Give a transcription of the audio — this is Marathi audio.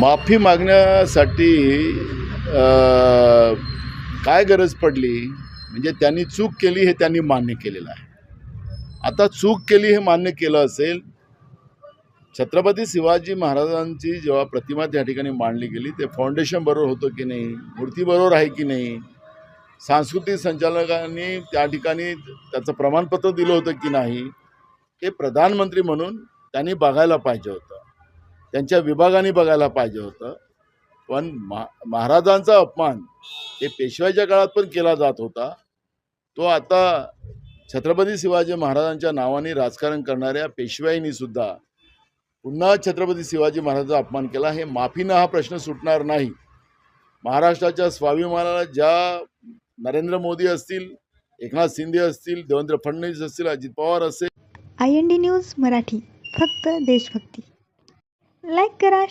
माफी मागण्यासाठी काय गरज पडली म्हणजे त्यांनी चूक केली हे त्यांनी मान्य केलेलं आहे. आता चूक केली हे मान्य केलं असेल, छत्रपती शिवाजी महाराजांची जेव्हा प्रतिमा त्या ठिकाणी मांडली गेली ते फाउंडेशन बरोबर होतं की नाही, मूर्ती बरोबर आहे की नाही, सांस्कृतिक संचालकांनी त्या ठिकाणी त्याचं प्रमाणपत्र दिलं होतं की नाही, हे प्रधानमंत्री म्हणून त्यांनी बघायला पाहिजे होतं, त्यांच्या विभागाने बघायला पाहिजे होतं. पण महाराजांचा अपमान हे पेशव्याच्या काळात पण केला जात होता. तो आता छत्रपती शिवाजी महाराजांच्या नावाने राजकारण करणाऱ्या पेशव्यांनी सुद्धा पुन्हा छत्रपती शिवाजी महाराजांचा अपमान केला. हे माफीनं हा प्रश्न सुटणार नाही. महाराष्ट्राच्या स्वाभिमानाला ज्या नरेंद्र मोदी असतील, एकनाथ शिंदे असतील, देवेंद्र फडणवीस असतील, अजित पवार असेल, IND न्यूज मराठी, फक्त देशभक्ती. लाईक करा.